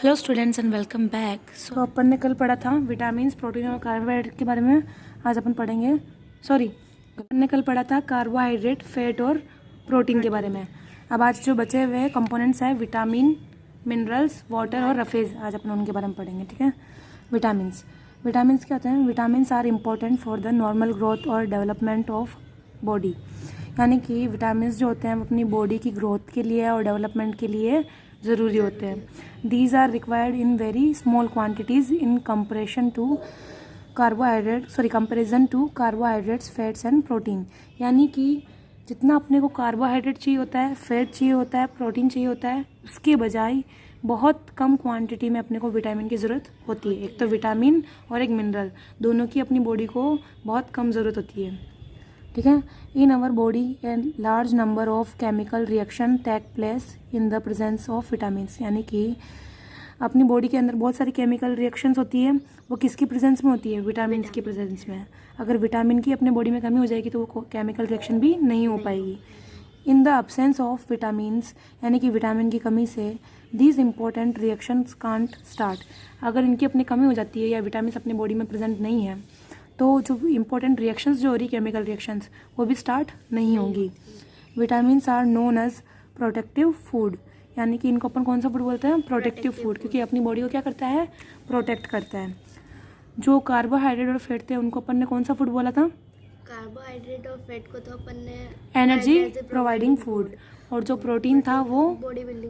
Hello students and welcome back. तो अपन ने कल पढ़ा था विटामिन, प्रोटीन और कार्बोहाइड्रेट के बारे में। आज अपन पढ़ेंगे अपन ने कल पढ़ा था कार्बोहाइड्रेट, फैट और प्रोटीन के बारे में। अब आज जो बचे हुए कंपोनेंट्स हैं विटामिन, मिनरल्स, वाटर और रफेज, आज अपन उनके बारे में पढ़ेंगे। ठीक है। विटामिन्स क्या होते हैं? Vitamins are important for the normal growth और डेवलपमेंट ऑफ बॉडी। यानी कि विटामिन्स जो होते हैं वो अपनी बॉडी की ग्रोथ के लिए और डेवलपमेंट के लिए ज़रूरी होते हैं। These are required in very small quantities in comparison to carbohydrates, fats and protein. यानी कि जितना अपने को कार्बोहाइड्रेट चाहिए होता है, फैट चाहिए होता है, प्रोटीन चाहिए होता है, उसके बजाय बहुत कम क्वांटिटी में अपने को विटामिन की ज़रूरत होती है। एक तो विटामिन और एक मिनरल, दोनों की अपनी बॉडी को बहुत कम ज़रूरत होती है। ठीक है। In our body a large number of chemical reaction take place in the presence of vitamins. यानी कि अपनी बॉडी के अंदर बहुत सारी केमिकल रिएक्शंस होती है, वो किसकी प्रेजेंस में होती है? विटामिन की प्रेजेंस में। अगर विटामिन की अपने बॉडी में कमी हो जाएगी तो वो केमिकल रिएक्शन भी नहीं हो पाएगी। In the absence of vitamins, यानी कि विटामिन की कमी से these important reactions can't start. अगर इनकी अपनी कमी हो जाती है या विटामिन अपनी बॉडी में प्रेजेंट नहीं है तो जो इम्पोर्टेंट रिएक्शंस जो हो रही केमिकल रिएक्शंस वो भी स्टार्ट नहीं होंगी। Vitamins are known as protective food. यानी कि इनको अपन कौन सा फूड बोलते हैं? प्रोटेक्टिव फूड, क्योंकि अपनी बॉडी को क्या करता है? प्रोटेक्ट करता है। जो कार्बोहाइड्रेट और फैट थे उनको अपन ने कौन सा फूड बोला था? कार्बोहाइड्रेट और फैट को तो अपन ने एनर्जी प्रोवाइडिंग फूड, और जो प्रोटीन था वो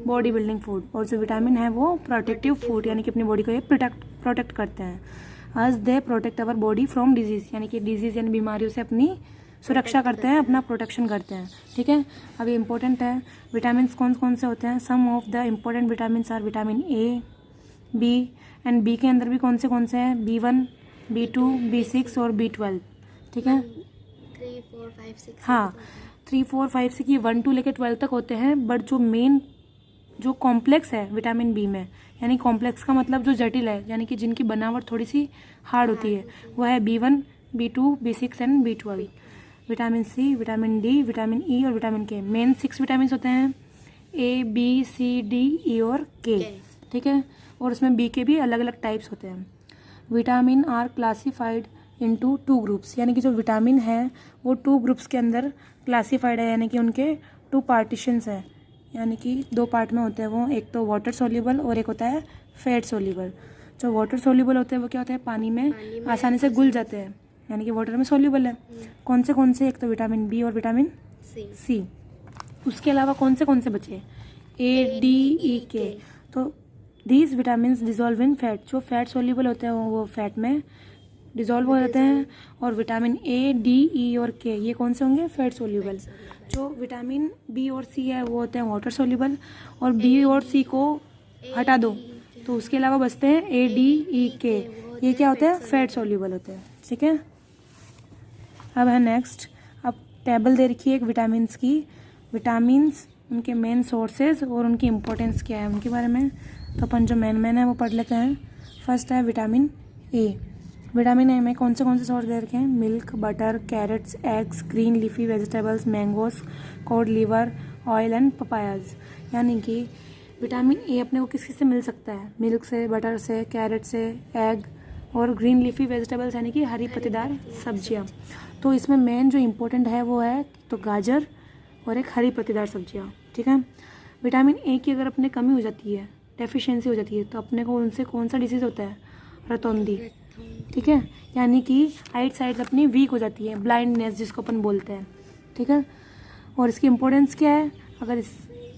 बॉडी बिल्डिंग फूड, और जो विटामिन है वो प्रोटेक्टिव फूड, यानी कि अपनी बॉडी को ये प्रोटेक्ट करते हैं। आज they protect our body from disease, यानी कि डिजीज़ यानी बीमारियों से अपनी सुरक्षा करते हैं, अपना प्रोटेक्शन करते हैं। ठीक है। अब ये इंपॉर्टेंट है, विटामिन कौन से होते हैं? Some of the important vitamin are vitamin A, B and B के अंदर भी कौन से हैं? B1, B2, B6 और B12। ठीक है। 3, 4, 5, 6। हाँ, 3, 4, 5, 6 ये 1 to लेकर 12 तक होते हैं। बट जो मेन जो कॉम्प्लेक्स है विटामिन बी में, यानी कॉम्प्लेक्स का मतलब जो जटिल है, यानी कि जिनकी बनावट थोड़ी सी हार्ड होती है, वो है B1, B2, B6 and B12। Vitamin C, vitamin D, vitamin E और विटामिन के, मेन 6 विटामिन होते हैं, A, B, C, D, E और K। ठीक है। और उसमें बी के भी अलग अलग टाइप्स होते हैं। Vitamin are classified into 2 groups. यानी कि जो विटामिन है वो 2 ग्रुप्स के अंदर क्लासीफाइड है, यानी कि उनके 2 पार्टीशंस हैं, यानी कि 2 पार्ट में होते हैं वो। एक तो वाटर सोल्यूबल और एक होता है फैट सोल्यूबल। जो वाटर सोल्यूबल होते हैं वो क्या होते हैं? पानी में आसानी से घुल जाते हैं, यानी कि वाटर में सोल्यूबल है। कौन से? एक तो विटामिन बी और विटामिन सी। उसके अलावा कौन से बचे? A, D, E, K। तो these vitamin dissolve in fat. जो फैट सोल्यूबल होते हैं वो फैट में डिजोल्व हो जाते हैं। और विटामिन A, D, E और K ये कौन से होंगे? Fat soluble. जो विटामिन बी और सी है वो होते हैं वाटर सोल्यूबल, और बी और सी को हटा दो तो उसके अलावा बचते हैं A, D, E, K। ये क्या होते हैं? फैट सोल्यूबल होते हैं। ठीक है। अब है नेक्स्ट, अब टेबल दे रखी है एक विटामिन्स की। विटामिन्स, उनके मेन सोर्सेज और उनकी इम्पोर्टेंस क्या है उनके बारे में। तो अपन जो मेन है वो पढ़ लेते हैं। फर्स्ट है विटामिन ए। विटामिन ए में कौन से सोर्स दे रखे हैं? Milk, butter, carrots, eggs, green leafy vegetables, mangoes, cod liver, oil and papayas. यानी कि विटामिन ए अपने को किस से मिल सकता है? मिल्क से, बटर से, कैरेट से, एग और ग्रीन लीफी वेजिटेबल्स यानी कि हरी पत्तेदार सब्जियां। तो इसमें मेन जो इम्पोर्टेंट है वो है तो गाजर और एक हरी पत्तेदार सब्जियाँ। ठीक है। विटामिन ए की अगर अपने कमी हो जाती है, डेफिशिएंसी हो जाती है, तो अपने को उनसे कौन सा डिजीज़ होता है? रतौंधी। ठीक है। यानी कि आइट साइड्स अपनी वीक हो जाती है, ब्लाइंडनेस जिसको अपन बोलते हैं। ठीक है। और इसकी इम्पोर्टेंस क्या है? अगर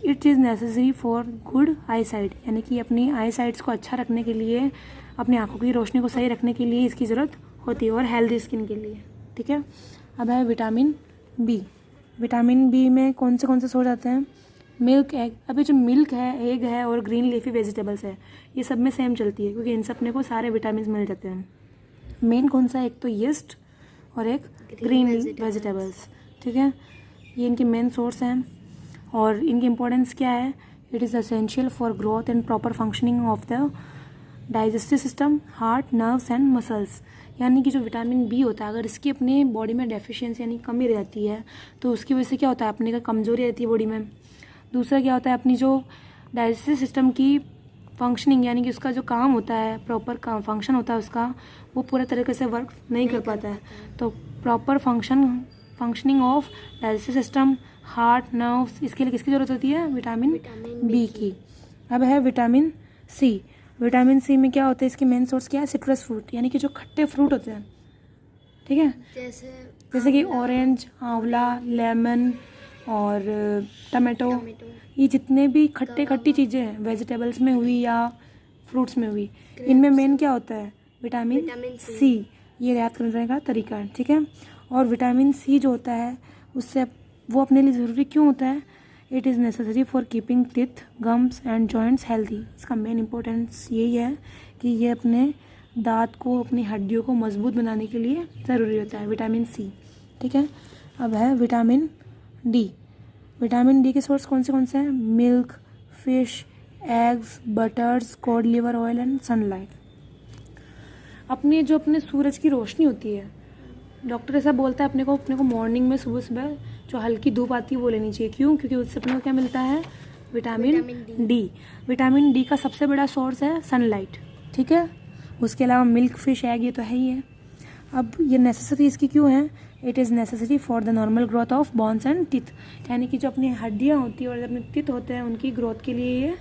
it is necessary for good I site, यानी कि अपनी आई साइट्स को अच्छा रखने के लिए, अपनी आंखों की रोशनी को सही रखने के लिए इसकी ज़रूरत होती है, और हेल्दी स्किन के लिए। ठीक है। अब है विटामिन बी। विटामिन बी में कौन से सोर्स आते हैं? Milk, egg. अभी जो मिल्क है, एग है और ग्रीन लीफी वेजिटेबल्स है, ये सब में सेम चलती है, क्योंकि इनसे अपने को सारे विटामिन मिल जाते हैं। मेन कौन सा? एक तो यीस्ट और एक ग्रीन वेजिटेबल्स। ठीक है। ये इनके मेन सोर्स हैं। और इनकी इम्पोर्टेंस क्या है? It is essential for growth and proper functioning of the digestive system, heart, nerves and muscles. यानी कि जो विटामिन बी होता है, अगर इसकी अपनी बॉडी में डेफिशिएंसी यानी कमी रहती है तो उसकी वजह से क्या होता है? अपने का कमजोरी रहती है बॉडी में। दूसरा क्या होता है? अपनी जो डाइजेस्टिव सिस्टम की फंक्शनिंग यानी कि उसका जो काम होता है, प्रॉपर काम फंक्शन होता है उसका, वो पूरे तरीके से वर्क नहीं कर पाता है। तो proper functioning of digestive system, heart, nerves, इसके लिए किसकी ज़रूरत होती है? विटामिन बी की। अब है विटामिन सी। विटामिन सी में क्या होता है? इसकी मेन सोर्स क्या है? सिट्रस फ्रूट, यानी कि जो खट्टे फ्रूट होते हैं, ठीक है, जैसे कि ऑरेंज, आंवला, लेमन और टमाटो, ये जितने भी खट्टी चीज़ें हैं वेजिटेबल्स में हुई या फ्रूट्स में हुई, इनमें मेन क्या होता है? Vitamin C. ये याद करने का तरीका है, ठीक है। और विटामिन सी जो होता है उससे वो अपने लिए ज़रूरी क्यों होता है? It is necessary for keeping teeth, gums and joints healthy. इसका मेन इंपॉर्टेंस यही है कि ये अपने दांत को, अपनी हड्डियों को मजबूत बनाने के लिए ज़रूरी होता है विटामिन सी, ठीक है। अब है विटामिन डी। विटामिन डी के सोर्स कौन से हैं? Milk, fish, eggs, buttress, code liver oil and sunlight. अपने सूरज की रोशनी होती है, डॉक्टर ऐसा बोलता है अपने को मॉर्निंग में सुबह जो हल्की धूप आती है वो लेनी चाहिए। क्यों? क्योंकि उससे अपने को क्या मिलता है? Vitamin D. विटामिन डी का सबसे बड़ा सोर्स है सनलाइट, ठीक है। उसके अलावा मिल्क, फिश, एग, ये तो है ही है। अब ये नेसेसरी इसकी क्यों है? It is necessary for the normal growth of bones and teeth, यानी कि जो अपनी हड्डियाँ होती है और अपने टीथ होते हैं उनकी ग्रोथ के लिए ये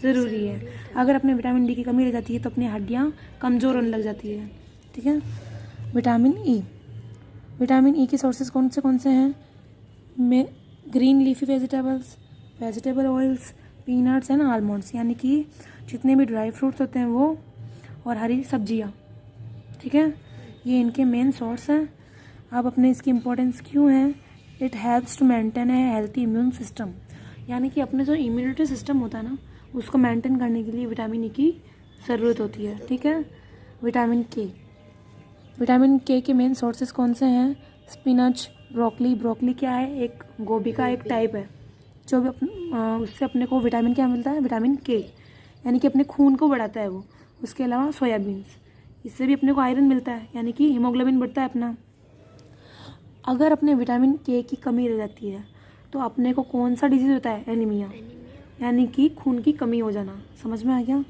ज़रूरी है। अगर अपने विटामिन डी की कमी रह जाती है तो अपनी हड्डियाँ कमज़ोर होने लग जाती है, ठीक है। Vitamin E. विटामिन ई के सोर्सेज कौन से हैं? में green leafy vegetables, vegetable oils, peanuts and almonds, यानी कि जितने भी ड्राई फ्रूट्स होते हैं वो, और हरी सब्जियाँ, ठीक है, ये इनके मेन सोर्स हैं। अब अपने इसकी इम्पोर्टेंस क्यों है? It helps to maintain a healthy immune system, यानी कि अपने जो इम्यूनिटी सिस्टम होता है ना उसको मेंटेन करने के लिए विटामिन ई की ज़रूरत होती है, ठीक है। विटामिन के। विटामिन के मेन सोर्सेज कौन से हैं? Spinach, broccoli. ब्रोकली क्या है? एक गोभी का एक टाइप है जो भी उससे अपने को विटामिन क्या मिलता है? विटामिन के, यानी कि अपने खून को बढ़ाता है वो। उसके अलावा सोयाबीन्स, इससे भी अपने को आयरन मिलता है, यानी कि हीमोग्लोबिन बढ़ता है अपना। अगर अपने विटामिन के की कमी रह जाती है तो अपने को कौन सा डिजीज़ होता है? एनीमिया, यानी कि खून की कमी हो जाना। समझ में आ गया?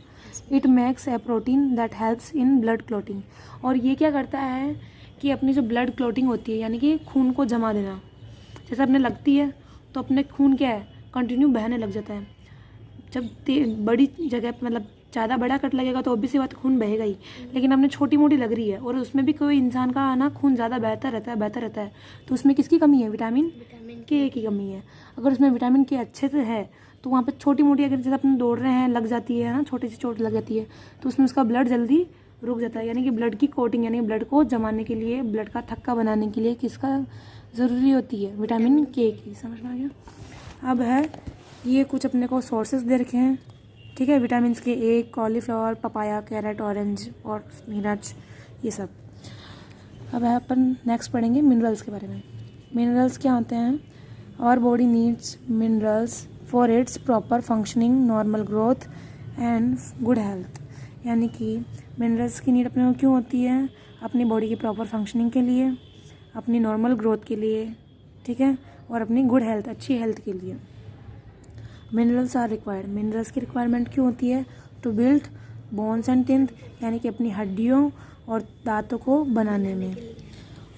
It makes a protein that helps in blood clotting, और ये क्या करता है कि अपनी जो ब्लड क्लॉटिंग होती है, यानी कि खून को जमा देना, जैसे अपने लगती है तो अपने खून क्या है? कंटिन्यू बहने लग जाता है। जब बड़ी जगह पे मतलब ज़्यादा बड़ा कट लगेगा तो ऑब्वियसली बात खून बहेगा ही, लेकिन अपने छोटी मोटी लग रही है और उसमें भी कोई इंसान का ना खून ज़्यादा बहता रहता है, तो उसमें किसकी कमी है? विटामिन के की कमी है। अगर उसमें विटामिन के अच्छे से है तो वहाँ पे छोटी मोटी, अगर जैसे अपन दौड़ रहे हैं लग जाती है ना, छोटी सी चोट लग जाती है, तो उसमें उसका ब्लड जल्दी रुक जाता है, यानी कि ब्लड की कोटिंग, यानी ब्लड को जमाने के लिए, ब्लड का थक्का बनाने के लिए किसका ज़रूरी होती है? विटामिन के की। समझ में आ गया? अब है ये कुछ अपने को सोर्सेज दे रखे हैं, ठीक है, vitamin K: egg, cauliflower, papaya, carrot, orange और स्पिनच, ये सब। अब है अपन नेक्स्ट पढ़ेंगे मिनरल्स के बारे में। मिनरल्स क्या होते हैं? Our body needs minerals for its proper functioning, normal growth and good health, यानी कि मिनरल्स की नीड अपने को क्यों होती है? अपनी बॉडी की प्रॉपर फंक्शनिंग के लिए, अपनी नॉर्मल ग्रोथ के लिए, ठीक है, और अपनी गुड हेल्थ, अच्छी हेल्थ के लिए। Minerals are required. मिनरल्स की रिक्वायरमेंट क्यों होती है? To build bones and teeth, यानी कि अपनी हड्डियों और दांतों को बनाने में।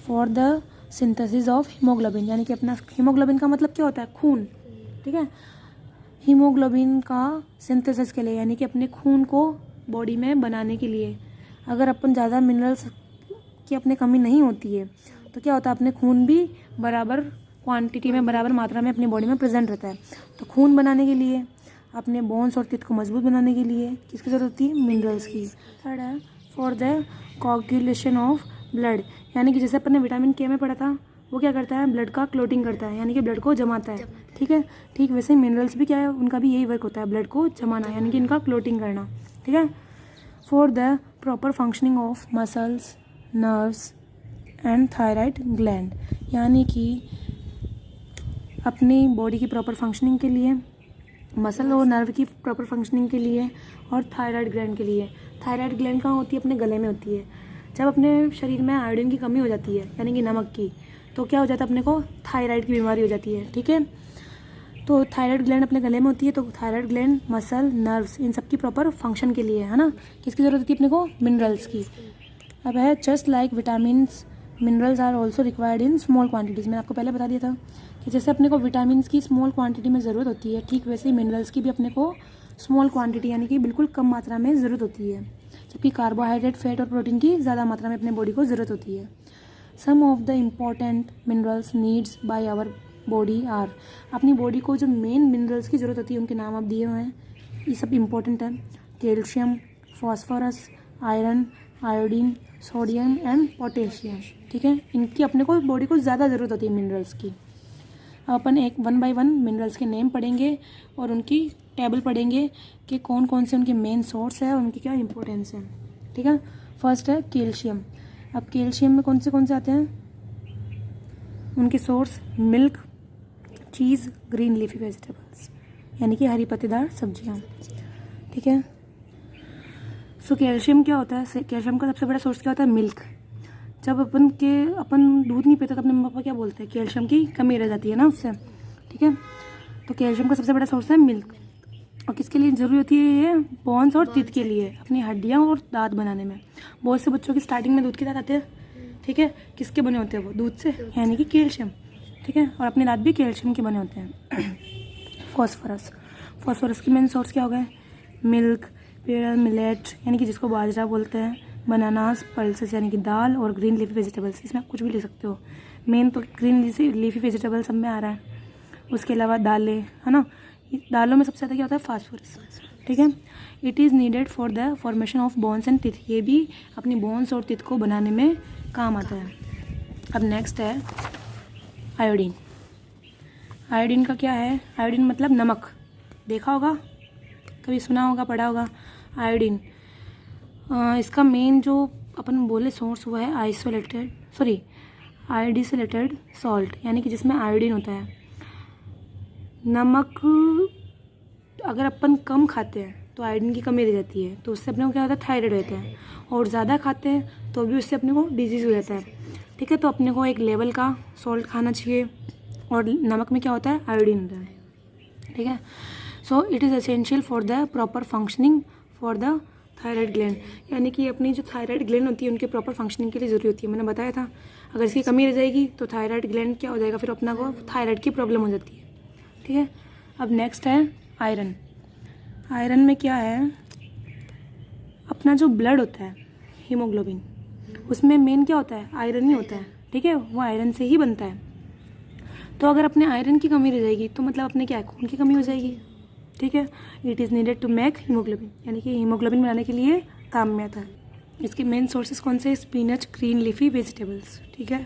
For the synthesis of haemoglobin, यानी कि अपना हीमोग्लोबिन का मतलब क्या होता है? खून, ठीक है। हीमोग्लोबिन का सिंथेसिस के लिए, यानी कि अपने खून को बॉडी में बनाने के लिए। अगर अपन ज़्यादा मिनरल्स की अपने कमी नहीं होती है तो क्या होता है? अपने खून भी बराबर क्वांटिटी में, बराबर मात्रा में अपनी बॉडी में प्रेजेंट रहता है। तो खून बनाने के लिए, अपने बोन्स और टीथ को मजबूत बनाने के लिए किसकी ज़रूरत होती है? मिनरल्स की। थर्ड है फॉर द कोagulation ऑफ ब्लड, यानी कि जैसे अपन ने विटामिन के में पढ़ा था, वो क्या करता है? ब्लड का क्लोटिंग करता है, यानी कि ब्लड को जमाता है, ठीक है। ठीक वैसे ही मिनरल्स भी क्या है? उनका भी यही वर्क होता है, ब्लड को जमाना, यानी कि इनका क्लोटिंग करना, ठीक है। For the proper functioning of muscles, nerves and thyroid gland, यानी कि अपनी बॉडी की प्रॉपर फंक्शनिंग के लिए, मसल और नर्व की प्रॉपर फंक्शनिंग के लिए, और थायराइड ग्लैंड के लिए। थायराइड ग्लैंड कहाँ होती है? अपने गले में होती है। जब अपने शरीर में आयोडीन की कमी हो जाती है, यानी कि नमक की, तो क्या हो जाता है? अपने को थायराइड की बीमारी हो जाती है, ठीक है। तो थायराइड ग्लैंड अपने गले में होती है, तो थायराइड ग्लैंड, मसल, नर्व्स, इन सब की प्रॉपर फंक्शन के लिए है ना। किसकी ज़रूरत होती है अपने को? मिनरल्स की। अब है just like vitamins minerals are also required in small quantities. मैंने आपको पहले बता दिया था कि जैसे अपने को विटामिन्स की स्मॉल क्वांटिटी में ज़रूरत होती है, ठीक वैसे ही मिनरल्स की भी अपने को स्मॉल क्वांटिटी यानी कि बिल्कुल कम मात्रा में ज़रूरत होती है, जबकि कार्बोहाइड्रेट, फैट और प्रोटीन की ज़्यादा मात्रा में अपने बॉडी को ज़रूरत होती है। Some of the important minerals needs by our body are. अपनी बॉडी को जो मेन मिनरल्स की ज़रूरत होती है उनके नाम आप दिए हुए हैं, ये सब इम्पोर्टेंट है। Calcium, phosphorus, iron, iodine, sodium and potassium, ठीक है। इनकी अपने को बॉडी को ज़्यादा ज़रूरत होती है मिनरल्स की। अब अपन एक 1 बाय 1 मिनरल्स के नेम पढ़ेंगे और उनकी टेबल पढ़ेंगे कि कौन कौन से उनके मेन सोर्स है और उनकी क्या इंपॉर्टेंस है, ठीक है। फर्स्ट है कैल्शियम। अब कैल्शियम में कौन से आते हैं? उनके सोर्स मिल्क, चीज़, ग्रीन लीफी वेजिटेबल्स यानी कि हरी पत्तेदार सब्जियां, ठीक है। सो कैल्शियम क्या होता है? कैल्शियम का सबसे बड़ा सोर्स क्या होता है? मिल्क। जब अपन दूध नहीं पीते तो अपने मम्मी पापा क्या बोलते हैं? कैल्शियम की कमी रह जाती है ना उससे, ठीक है। तो कैल्शियम का सबसे बड़ा सोर्स है मिल्क। और किसके लिए ज़रूरी होती है ये? बोन्स और टीथ के लिए, अपनी हड्डियाँ और दांत बनाने में। बहुत से बच्चों की स्टार्टिंग में दूध के दांत आते हैं, ठीक है। किसके बने होते हैं वो? दूध से, यानी कि कैल्शियम, ठीक है। और अपने दांत भी कैल्शियम के बने होते हैं। फॉस्फोरस की मेन सोर्स क्या हो गए? मिल्क, पेड़, मिलेट यानी कि जिसको बाजरा बोलते हैं, बनानास, पल्सेस यानी कि दाल, और ग्रीन लीफी वेजिटेबल्स, इसमें आप कुछ भी ले सकते हो। मेन तो ग्रीन लीफी वेजिटेबल सब में आ रहा है। उसके अलावा दालें, है ना। दालों में सबसे ज़्यादा क्या होता है? फास्फोरस, ठीक है। It is needed for the formation of bones and teeth. ये भी अपनी बोन्स और टीथ को बनाने में काम आता है। अब नेक्स्ट है आयोडीन। आयोडीन का क्या है? आयोडीन मतलब नमक। देखा होगा, कभी सुना होगा, पढ़ा होगा। आयोडीन इसका मेन जो अपन बोले सोर्स हुआ है आयोडिसलेटेड सॉल्ट, यानी कि जिसमें आयोडीन होता है। नमक अगर अपन कम खाते हैं तो आयोडीन की कमी रह जाती है, तो उससे अपने को क्या होता है? थायराइड रहता है। और ज़्यादा खाते हैं तो भी उससे अपने को डिजीज़ हो जाता है, ठीक है। तो अपने को एक लेवल का सॉल्ट खाना चाहिए, और नमक में क्या होता है? आयोडीन होता है, ठीक है। So it is essential for the proper functioning for the thyroid gland, यानी कि अपनी जो थायराइड ग्लैंड होती है उनके प्रॉपर फंक्शनिंग के लिए ज़रूरी होती है। मैंने बताया था अगर इसकी कमी रह जाएगी तो थायराइड ग्लैंड क्या हो जाएगा? फिर अपना को थायराइड की प्रॉब्लम हो जाती है, ठीक है। अब नेक्स्ट है आयरन। आयरन में क्या है? अपना जो ब्लड होता है, हीमोग्लोबिन, उसमें मेन क्या होता है? आयरन ही होता है, ठीक है। वो आयरन से ही बनता है। तो अगर अपने आयरन की कमी रह जाएगी तो मतलब अपने क्या है? खून की कमी हो जाएगी, ठीक है। It is needed to make haemoglobin, यानी कि हीमोग्लोबिन बनाने के लिए काम में आता है। इसके मेन सोर्सेज कौन से? स्पिनच, ग्रीन लीफी वेजिटेबल्स, ठीक है।